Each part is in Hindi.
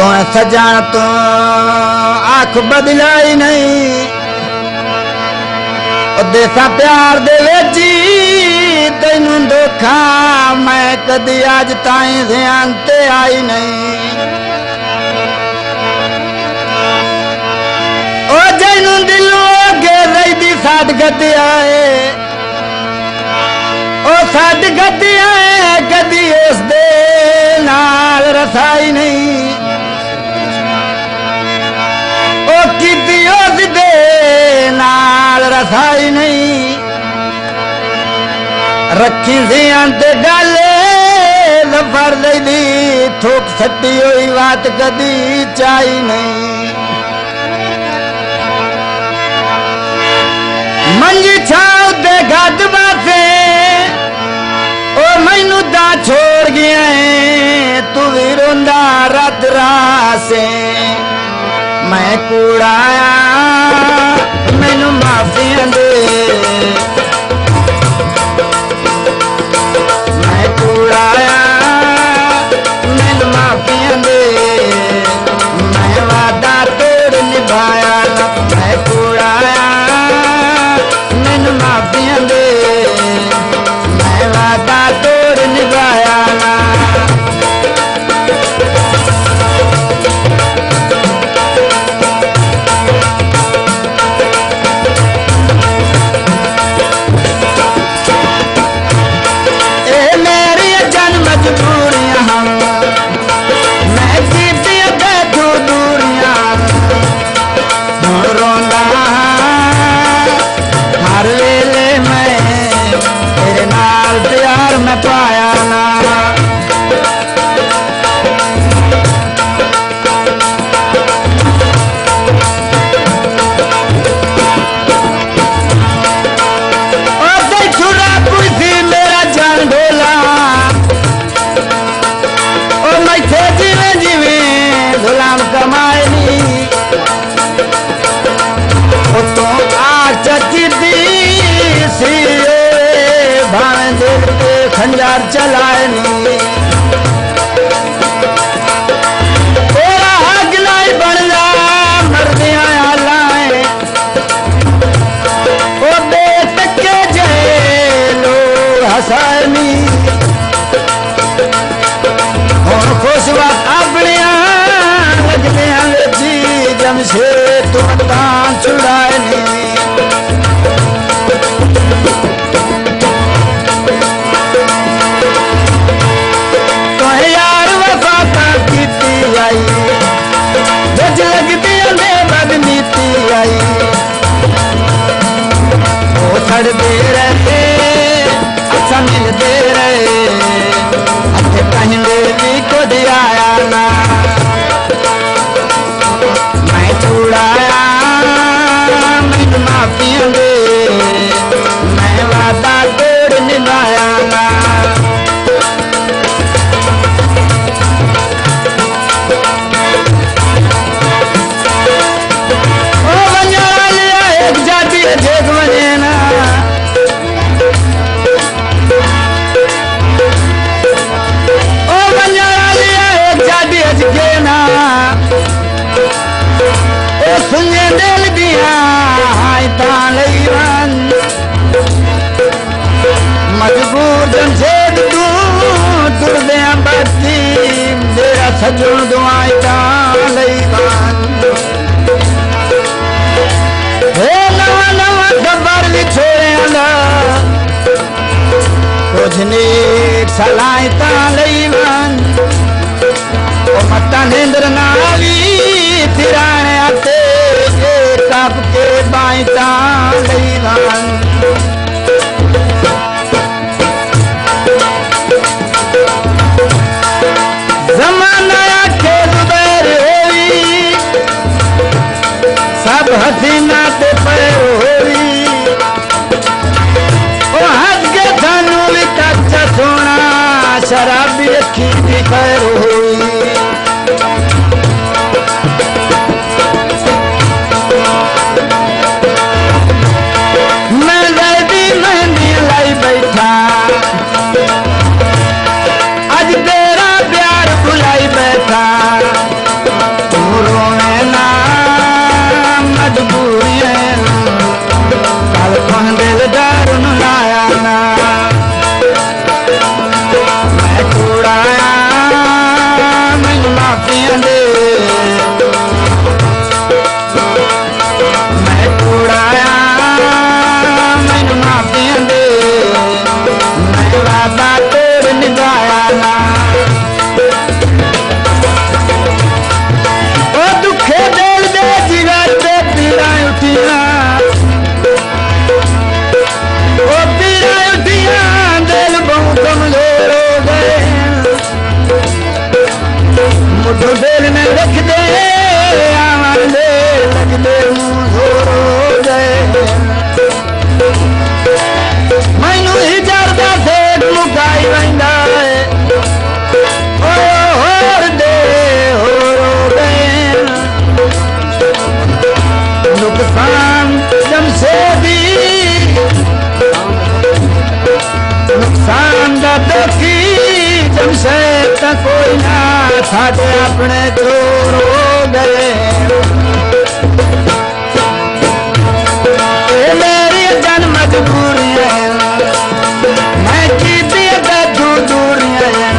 तो सजान तो आँख बदलाई नहीं देसा प्यार दे वेची तेनू धोखा मैं कदी आज ताई ध्यान ते आई नहीं ओ जैनू दिलों अगे रही दी साथ गति आए ओ साथ गति आए कदी उस दे नाल रसाई नहीं ओ कीती उस दे नाल रसाई नहीं रखी सी अंत गाले लफर दी थोक सट्टी हुई बात कदी चाही नहीं मंजी छाव दे गद बासे ओ मैनू दा छोड़ गया है तू भी रोंदा रात रासे मैं कूड़ाया मैनू माफिया दे मैं कूड़ाया मैनू माफिया दे मैं वादा तोड़ निभाया मैं कूड़ाया मैनू माफिया दे मैं वादा तोड़ निभाया पाया ना छुरा पुसी मेरा जान ढोला और मैं थे जीवे जीवे गुलाम कमाए नी तो आग चची दी सी भांज खंजार चलाए नी तेरा हगलाई बन जा मर्दियां आलाए ओ बेटके जेलो हसानी और खुशवा अपनिया लगने जी जमशे तुम तान छुड़ाए नी जज लगती बदनीति आई वो छड़ते रहे अच्छा मिलते रहे अच्छे पहले भी को दिया ना मैं छुड़ाया मैं माफी दे मैं वादा तोड़ निभाया ना देख बने ना ओ बंजारा लिया एक जाती अजके ना ओ सुने दिल दिया हाय तालई वन मजबूर जमशेद तू तुर दे बत्ती मेरा सजन दुआई तालई वन गब्बर भी छोड़े कुछ नीक सलाई तालीवन ओ मता नेंद्र नाली तिराने आते कप के बाई तालीवन जमाना के रुबैर होई सब हसीना ते पैर होई ओ हद के थानू भी कच्चा सोना शराबी रखी भी पैर होई मैं लैदी मेहंदी लाई बैठा आज तेरा प्यार भुलाई बैठा साडे अपने चोर हो गए। मेरी जन मजबूरियां मैं कीती गू दूरियां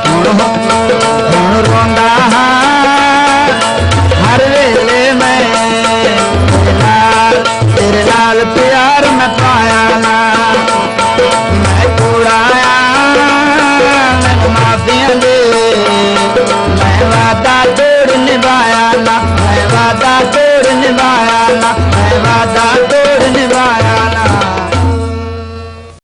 हुण रोंदा हाँ हर वेले मैं तेरे नाल प्यार मैं पाया